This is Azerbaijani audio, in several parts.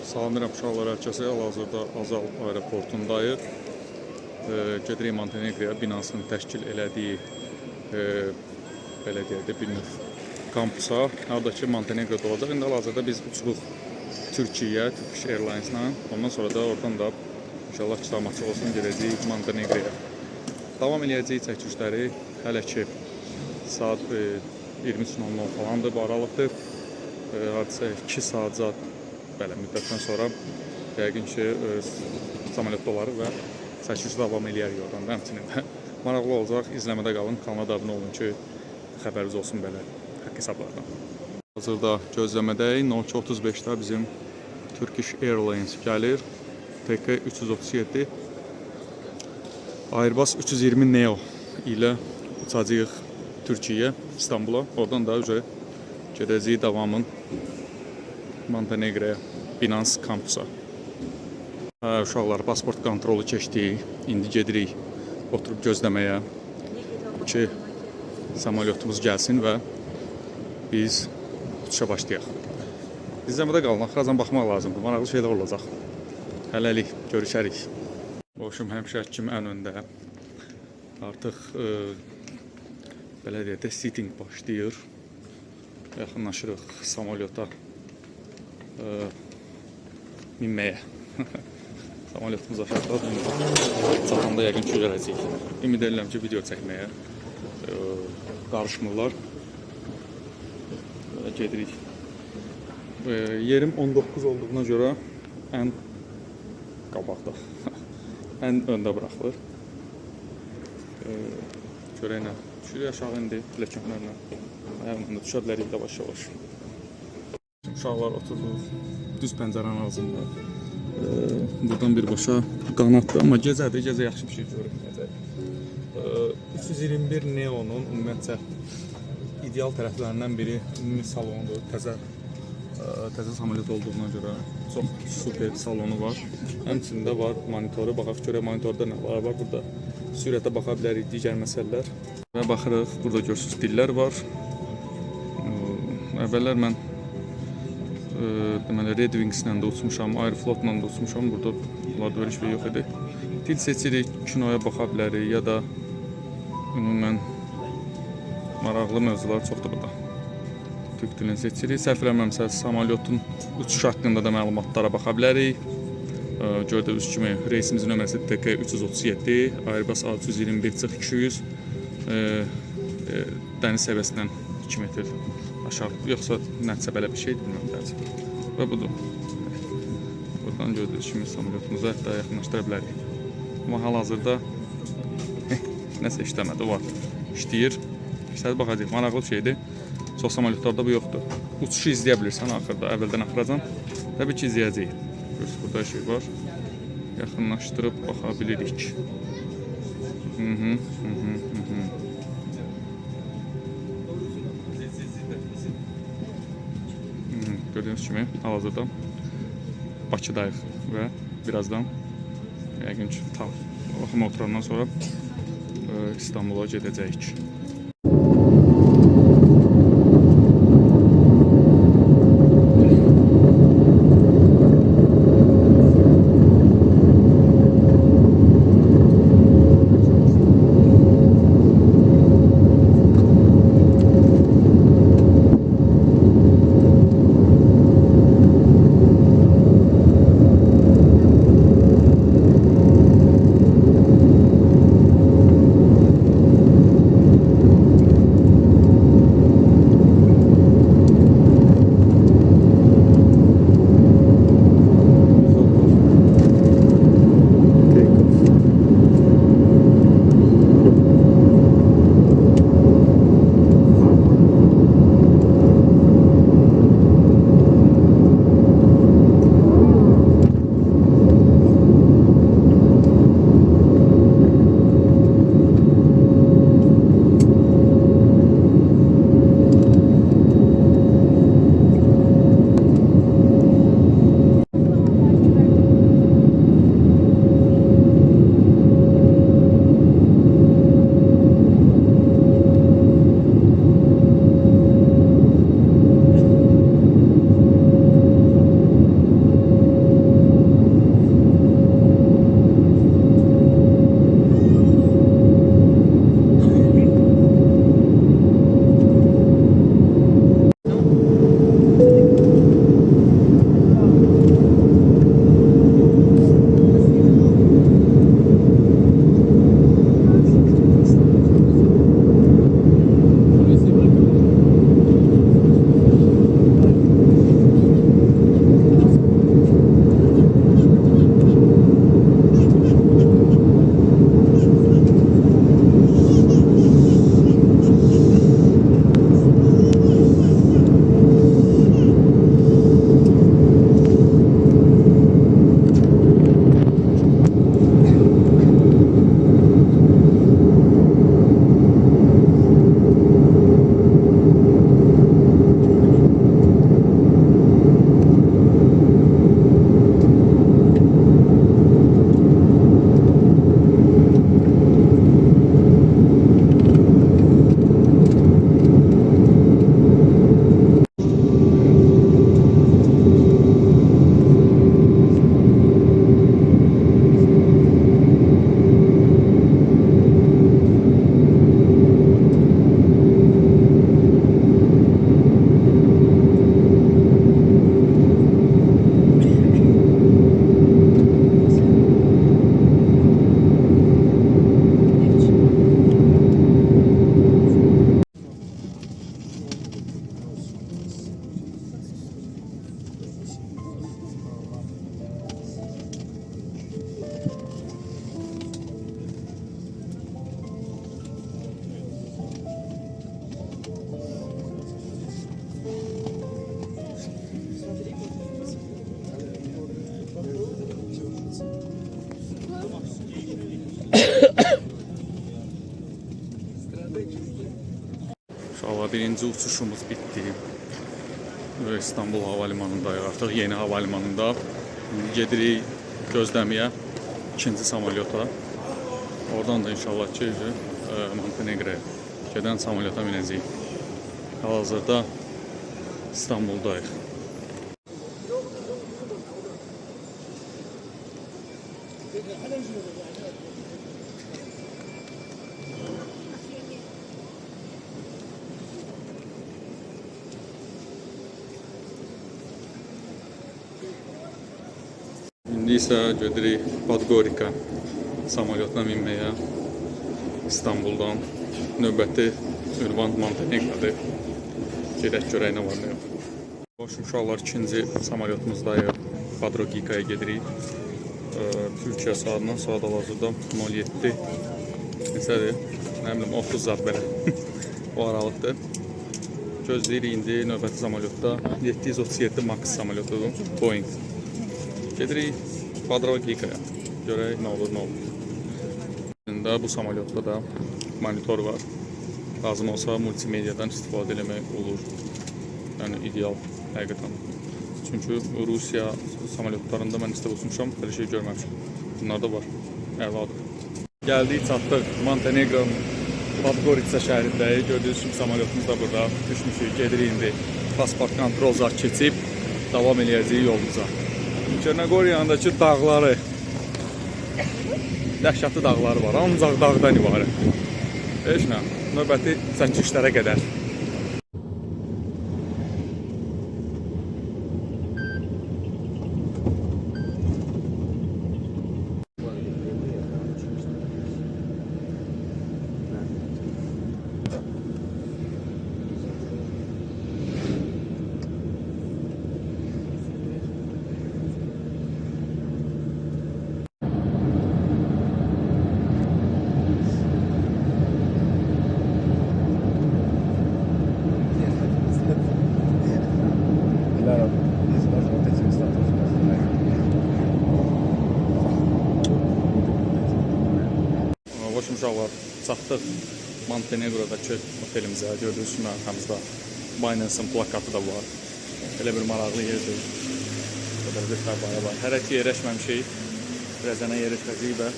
Salamlayıram uşaqlar hər kəsə. Hal-hazırda Azal aeroportundayıq. Gedirik Montenegroya binasının təşkil elədiyi belə deyək də bir növ kampusa. Harada ki Montenegroda olacaq. İndi hal-hazırda biz uçuruq Türkiyəyə, Turkish Airlines-la. Ondan sonra da oradan da inşallah kitabçı olsun gedəcəyik Montenegroya. Davam eləyəcəyik çəkilişləri. Hələ ki saat 23:00 falandır bu aralıqdır. Hadisə 2 saat belə müddətdən sonra yəqin ki samolyotda olarıq və çəkiliş davam eləyərik oradan da. Həmçinin də maraqlı olacaq. İzləmədə qalın, kanala da abunə olun ki xəbəriniz olsun belə haqq hesablardan. Hazırda gözləmədəyik. 02:35-də bizim Turkish Airlines gəlir. TK 337 Airbus 320 Neo ilə uçacağıq Türkiyəyə, İstanbula. Oradan da gedəcəyik davamın Montenegroya, Binance kampusa. Uşaqlar pasport kontrolu keçdik. İndi gedirik oturub gözləməyə ki samolyotumuz gəlsin və biz uçuşa başlayaq. İzləmədə qalın, axıracan baxmaq lazımdır. Maraqlı şeylər olacaq. Hələlik görüşərik. Boşum həmişəki kimi ən öndə. Artıq belə deyək də seating başlayır. Yaxınlaşırıq samolyota minməyə. Samolyotumuz aşağıda çatanda yəqin ki görəcəyik. Ümid edirəm ki video çəkməyə qarışmırlar. Gedirik. Yerim 19 olduğuna görə ən qabaqda. Ən öndə buraxılır. Görək nə. Düşürük aşağı indi pilləkənlərlə. Ayağımda düşə bilərik yavaş-yavaş. Uşaqlar oturduq düz pəncərənin ağzında. Buradan birbaşa qanatdır, amma gecədir. Gecə yaxşı bir şey görünməyəcək. 321 Neo'nun ümumiyyətcə ideal tərəflərindən biri ümumi salondur. Təzə samolyot olduğuna görə çox super salonu var. Həmçində var monitoru. Baxaq görək monitorda nə var. Burada sürətə baxa bilərik, digər məsələlər. Və baxırıq, burada görürsünüz dillər var. Əvvəllər mən deməli Red Wings-lə də uçmuşam, Aeroflot-la da uçmuşam. Burada bunlarda böyle şey yox idi. Dil seçirik, kinoya baxa bilərik ya da ümumən maraqlı mövzular çoxdur burada. Türk dilini seçirik. Səhv eləmirəmsə samolyotun uçuş haqqında da məlumatlara baxa bilərik. Gördüyünüz kimi reisimizin nömrəsi TK 337, Airbus A321-200, dəniz səviyyəsindən 2 metr aşağı, yoxsa nəticə belə bir şey bilmirəm dərəcə. Və budur. Buradan gördüyünüz kimi samolyotumuzu hətta yaxınlaşdıra bilərik. Amma hal-hazırda nəsə işləmədi, var. İşləyir. İstədi baxacaq, maraqlı bir şeydir. Çox samolyotlarda bu yoxdur. Uçuşu izləyə bilirsən axırda, əvvəldən axıracan. Təbii ki, izləyəcəyik. Görürsünüz, burada şey var. Yaxınlaşdırıb baxa bilirik. Gördüyünüz kimi hal-hazırda Bakıdayıq və birazdan yəqin ki axıma oturandan sonra İstanbula gedəcəyik. birinci uçuşumuz bitdi. İstanbul Havalimanındayıq artıq, yeni havalimanında. İndi gedirik gözləməyə ikinci samalyota. Oradan da inşallah ki, Montenegro'ya gedən samalyota minəcəyik. Hal-hazırda İstanbuldayıq. İndi isə gedirik Podgorica samalyotuna minməyə İstanbuldan. Növbəti ünvan Montenegro'dur. Gedək görək nə var nə yox. Hoş uşaqlar, ikinci samalyotumuzdayıq. Podgorica'ya gedirik. Türkiyə saatından saat hal-hazırda 07 neçədir? Nə bilim 30 zat belə. O aralıqdır. Gözləyirik indi növbəti samalyotda 737 Max samalyotudur. Boeing. Gedirik Podgorica'ya. Görək nə olur, nə olur. İndi bu samalyotda da monitor var. Lazım olsa multimediyadan istifadə eləmək olur. Yəni ideal həqiqətən. Çünki Rusiya samalyotlarında mən istə uçmuşam, belə şey görməmişəm. Bunlar da var. Əladır. Gəldik, çatdıq. Montenegro'nun Podgorica şəhərindəyik. Gördüyünüz kimi samalyotumuz da burada. Düşmüşük, gedirik indi. Pasport kontrol zat keçib davam eləyəcəyik yolumuza. Çernogoriyanındakı dağları, dəhşətli dağları var. Ancaq dağdan ibarət. Heç nə, növbəti çəkilişlərə qədər. Hoş uşaqlar, çatdıq Montenegro'dakı otelimizə. Gördüyünüz kimi arxamızda Binance'ın plakatı da var. Elə bir maraqlı yerdir. Qədər bir xəbərə var. Hələ ki yerləşməmişik. Birazdan yerləşəcəyik və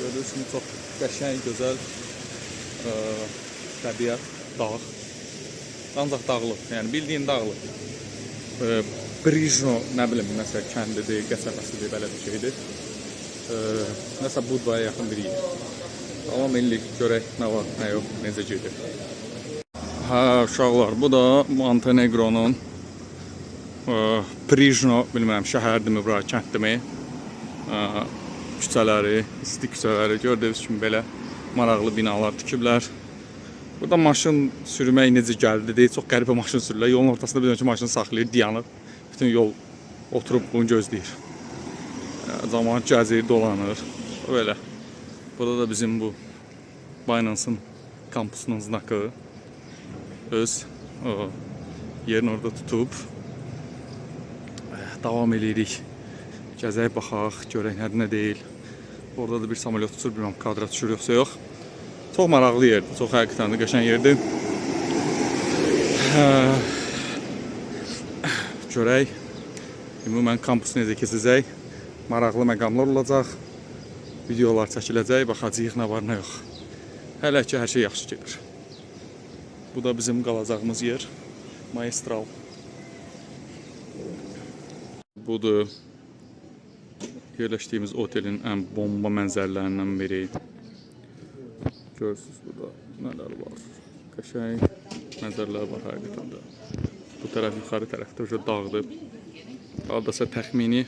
gördüyünüz kimi çox qəşəng, gözəl təbiət, dağ. Ancaq dağlıq, yəni bildiyin dağlıq. Brijno, nə bilim, nəsə kəndidir, qəsəbəsidir, belə bir şeydir. Nəsə Budvaya yaxın bir yer. Davam edirik, görək nə var, nə yox, necə gedir. Hə, uşaqlar, bu da Montenegro'nun Prijno, bilmirəm, şəhərdimi, bura, kənddimi, küçələri, isti küçələri, gördüyünüz kimi belə maraqlı binalar tikiblər. Burada maşın sürmək necə gəldi deyil, çox qəribə maşın sürürlər. Yolun ortasında bir dönüşü maşını saxlayır, dayanır. Bütün yol oturub bunu gözləyir. Cəmaət gəzir, dolanır. Böyle. Burada da bizim bu Binance'ın kampusunun znakı. Öz yerini orada tutub davam edirik. Gəzək, baxaq, görək nədir, nə deyil. Orada da bir samolyot uçur, bilməm kadra düşür yoxsa yox. Çox maraqlı yerdir, çox həqiqətən də qəşəng yerdir. Görək, ümumən kampus necə keçəcək. Maraqlı məqamlar olacaq, videolar çəkiləcək, baxacağıq nə var, nə yox. Hələ ki, hər şey yaxşı gedir. Bu da bizim qalacağımız yer, Maestral. Budur, yerləşdiyimiz otelin ən bomba mənzərələrindən biri. Görürsünüz, burada nələr var. Qəşəng mənzərələr var həqiqətən də. Bu tərəf yuxarı tərəfdə dağdır. Hardasa təxmini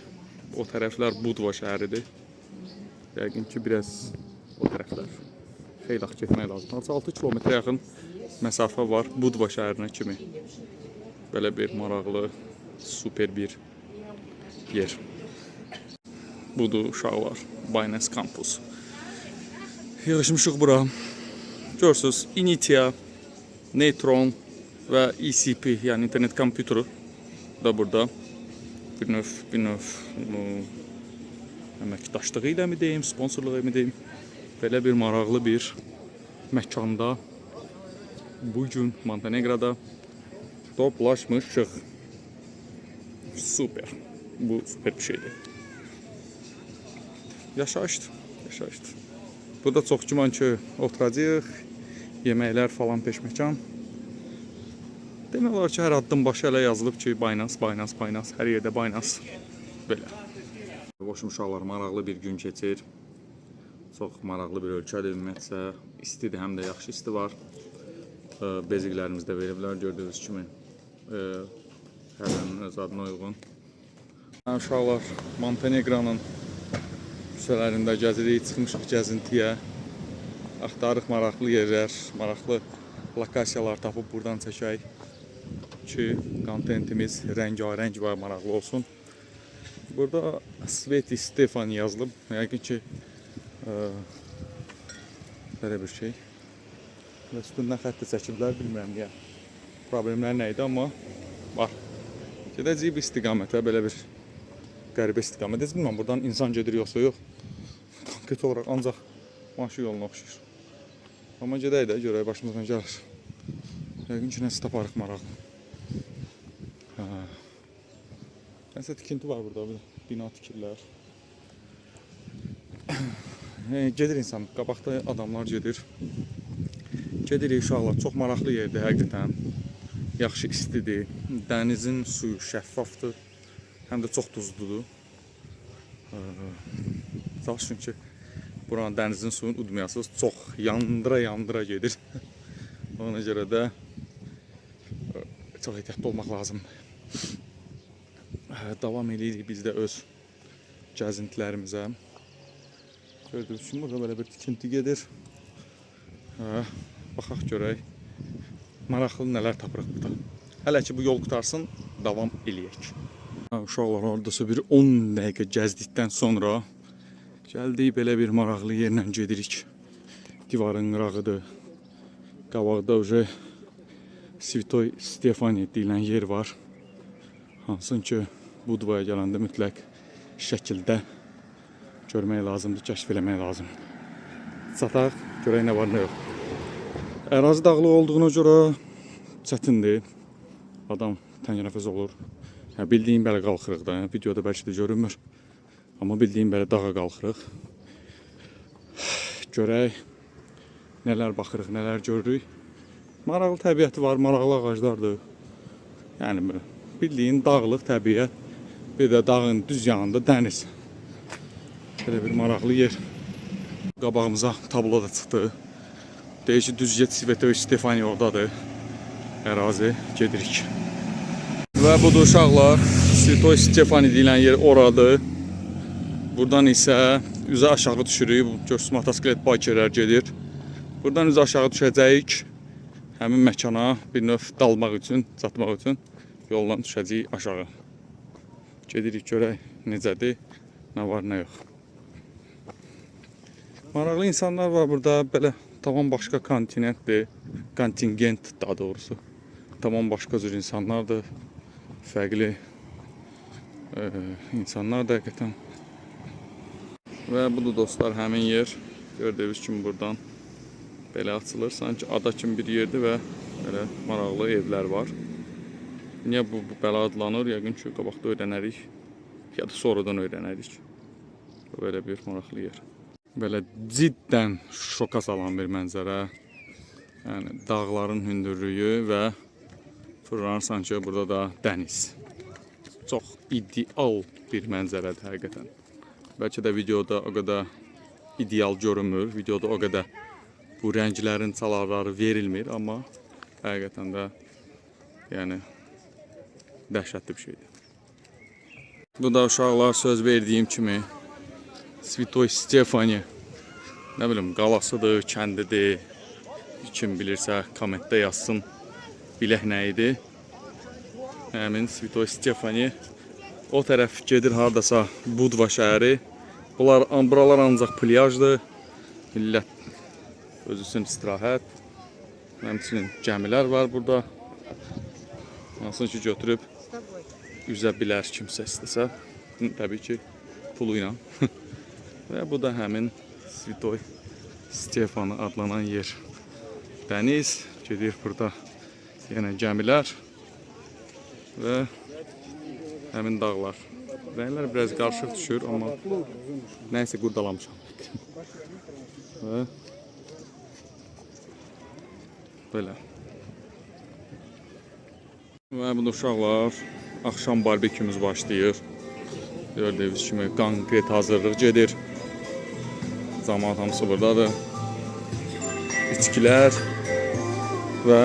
o tərəflər Budva şəhəridir. Yəqin ki, biraz o tərəflər. Xeyli getmək lazım. 6 kilometrə yaxın məsafə var Budva şəhərinə kimi. Belə bir maraqlı, super bir yer. Budur uşaqlar, Binance kampus. Yığışmışıq bura. Görürsünüz, Initia, Neutron və ECP, yəni internet kompüteri da burada. Bir növ əməkdaşlığı ilə mi deyim, sponsorluğu mi deyim, belə bir maraqlı bir məkanda bugün Montenegro'da toplaşmışıq. Super. Bu super bir şeydir. Yaşayışdır. Yaşayışdır. Burada çox güman ki, oturacağıq. Yeməklər falan peşməkan. Demək olar ki, hər addım başı elə yazılıb ki, Binance, Binance, Binance. Hər yerdə Binance. Belə. Boşum uşaqlar, maraqlı bir gün keçir. Çox maraqlı bir ölkədir. Ümumiyyətcə, istidir, həm də yaxşı isti var. Beziklərimiz də veriblər, gördüyünüz kimi. Həvənin öz adına uyğun. Uşaqlar, Montenegro'nun küçələrində gəzirik, çıxmışıq gəzintiyə. Axtarıq maraqlı yerlər, maraqlı lokasiyalar tapıb buradan çəkək ki, kontentimiz rəngarəng və maraqlı olsun. Burada Sveti Stefan yazılıb. Yəqin ki, belə bir şey. Üstündən xəttə çəkiblər, bilmirəm niyə. Problemlər nə idi, amma var. Gedəcəyik bir istiqamətə, belə bir qəribə istiqamətə. Bilmirəm, buradan insan gedir yoxsa yox. Konkret olaraq ancaq maşın yoluna oxşayır. Amma gedək də, görək başımızdan gəlir. Yəqin ki, nəsə taparıq maraqlı. Nəsə tikinti var burada, bina tikirlər. Gedir insan, qabaqda adamlar gedir. Gedirik uşaqlar, çox maraqlı yerdir həqiqətən. Yaxşı istidir. Dənizin suyu şəffafdır. Həm də çox duzludur. Çalışın ki, buranın dənizin suyunu udmayasınız. Çox yandıra gedir. Ona görə də çox ehtiyatlı olmaq lazımdır. Davam edirik biz də öz gəzintilərimizə. Gördüyünüz kimi burada belə bir tikinti gedir. Baxaq görək. Maraqlı nələr tapırıq burada. Hələ ki bu yol qutarsın, davam eləyək. Uşaqlar, oradasa bir 10 dəqiqə gəzdikdən sonra gəldik, belə bir maraqlı yerlə gedirik. Divarın qırağıdır. Qabaqda Svetoy Stefani deyilən yer var. Hansın ki, Budvaya gələndə mütləq şəkildə görmək lazımdır, kəşf eləmək lazımdır. Çataq, görək nə var, nə yox. Ərazi dağlıq olduğuna görə çətindir. Adam təngənəfəs olur. Bildiyim belə qalxırıq da, videoda bəlkə də görünmür. Amma bildiyim belə dağa qalxırıq. Görək, nələr baxırıq, nələr görürük. Maraqlı təbiəti var, maraqlı ağaclardır. Yəni, bildiyin dağlıq təbiət. Bir də dağın düz yanında dəniz. Belə bir maraqlı yer. Qabağımıza tablo da çıxdı. Deyir ki, düz get Svetoy Stefani oradadır. Ərazi, gedirik. Və budur uşaqlar, Svetoy Stefani deyilən yer oradır. Buradan isə üzə aşağı düşürük. Görsünüz, motosiklet bikerlər gedir. Buradan üzə aşağı düşəcəyik. Həmin məkana bir növ dalmaq üçün, çatmaq üçün yoldan düşəcəyik aşağı. Gedirik, görək necədir, nə var, nə yox. Maraqlı insanlar var burada, belə tamam başqa kontinentdir. Kontingent daha doğrusu. Tamam başqa cür insanlardır. Fərqli insanlar da həqiqətən. Və budur dostlar, həmin yer. Gördüyünüz kimi buradan belə açılır. Sanki ada kimi bir yerdir və belə maraqlı evlər var. Niyə bu belə adlanır? Yəqin ki, qabaqda öyrənərik. Ya da sonradan öyrənərik. Belə bir maraqlı yer. Belə ciddən şoka salan bir mənzərə. Yəni, dağların hündürlüyü və fırlanırsan ki, burada da dəniz. Çox ideal bir mənzərədir həqiqətən. Bəlkə də videoda o qədər ideal görünmür. Videoda o qədər bu rənglərin çalarları verilmir. Amma həqiqətən də yəni dəhşətli bir şeydir. Bu da uşaqlar söz verdiyim kimi Svetoy Stefani, nə bilim, qalasıdır, kəndidir. Kim bilirsə kommentdə yazsın, bilək nə idi. Həmin Svetoy Stefani. O tərəf gedir hardasa Budva şəhəri. Buralar ancaq plyajdır. Millət özü üçün istirahət. Həmçinin gəmilər var burada. Hansın ki götürüb üzə bilər kimsə istəsə. Təbii ki pulu ilə. Və bu da həmin Svetoy Stefani adlanan yer. Dəniz Gedir burada yenə gəmilər və həmin dağlar. Rənglər biraz qarışıq düşür, amma nəysə qurdalamışam. Və belə. Və bu uşaqlar, axşam barbekümüz başlayır. Gördüyünüz kimi konkret hazırlıq gedir. Cəmaət hamısı buradadır. İçkilər və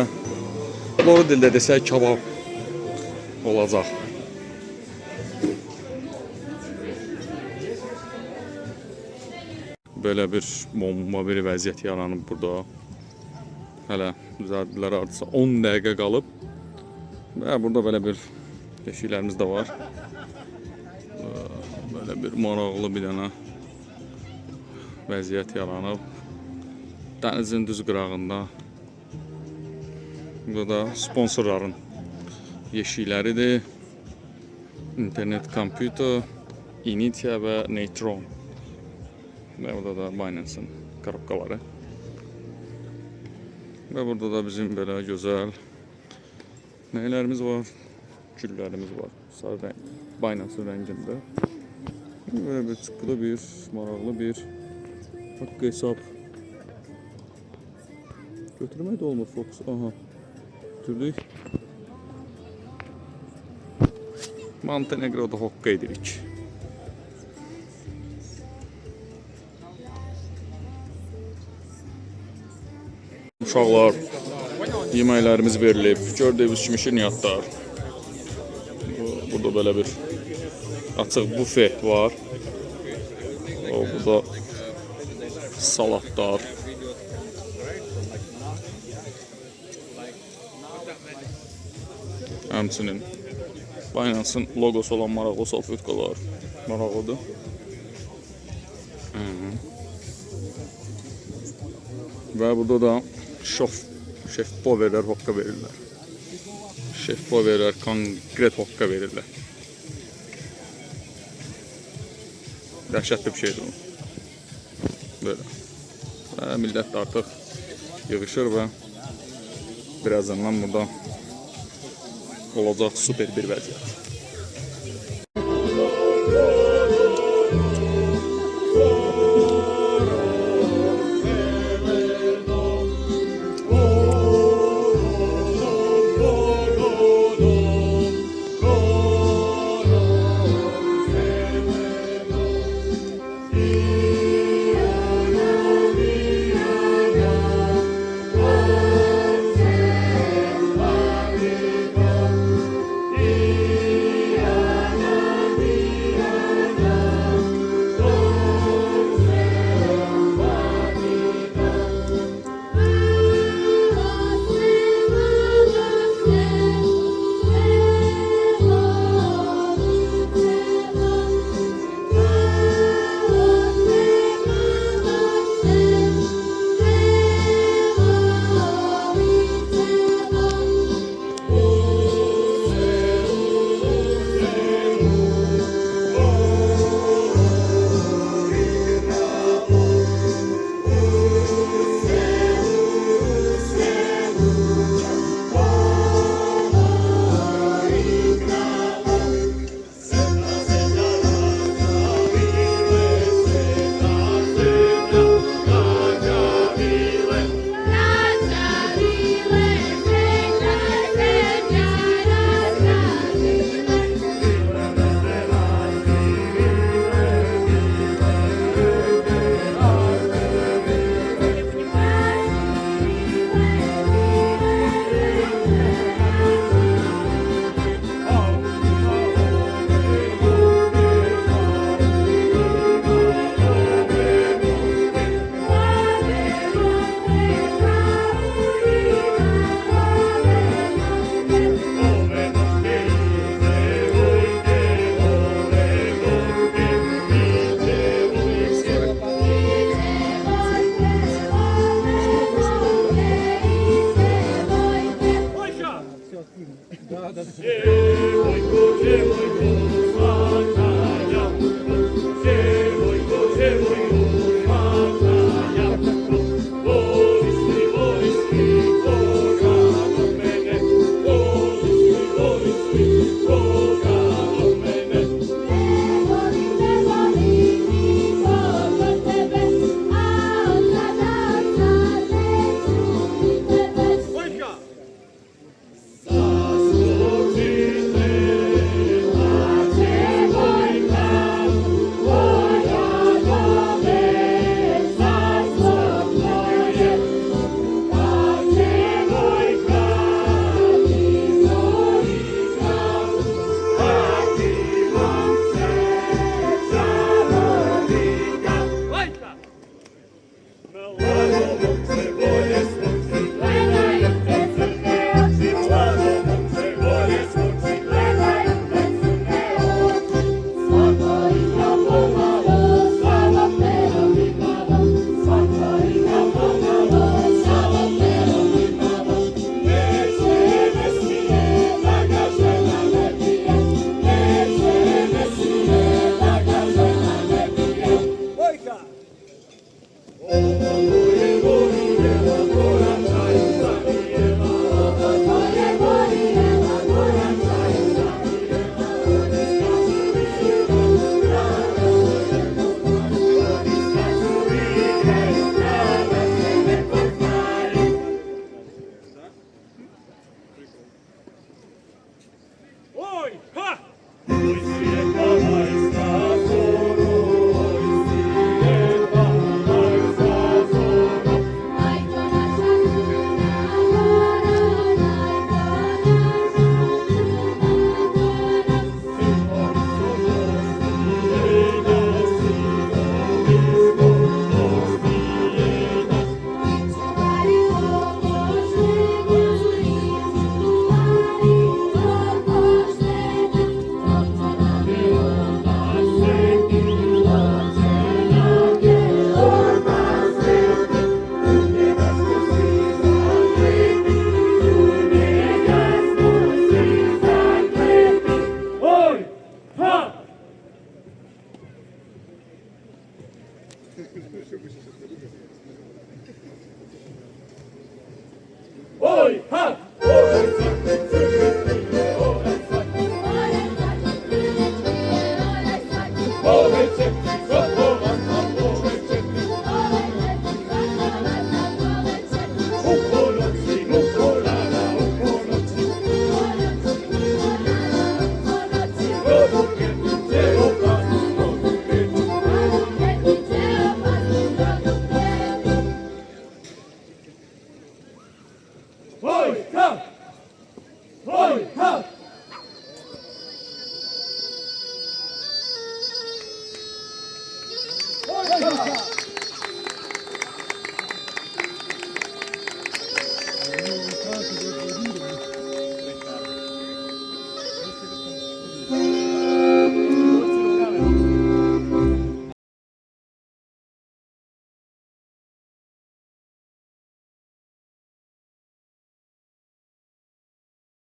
doğru dildə desək kabab olacaq. Belə bir bomba bir vəziyyət yaranıb burada. Hələ düzəldilər artısa 10 dəqiqə qalıb. Və burada belə bir keşiklərimiz də var. Böyle bir maraqlı bir dənə vəziyyət yaranıb. Dənizin düz qırağında. Burada sponsorların yeşikləridir. İnternet kompüter, Initia və Neutron. Və burada da Binance-ın qarabqaları. Və burada da bizim belə gözəl nəylərimiz var? Güllərimiz var. Sarı rəng, Binance rəngində. Böyle bir çıkıda bir maraqlı bir haqqı hesab. Götürmək də olmur Fox. Aha. Götürdük. Montenegro'da haqqı edirik. Uşaqlar, yeməklərimiz verilib. Gördüyünüz kimi şirniyyatlar. Burada böyle bir açıq bufe var. Burada salatlar. Həmçinin Binance-ın logosu olan maraqlı salfetkalar. Maraqlıdır. Və burada da şef powerlər hokka verirlər. Şef powerlər konkret hokka verirlər. Dəhşətli bir şeydir o. Böyle. Və millət də artıq yığışır və birazdan burada olacaq super bir vəziyyət. Oğlum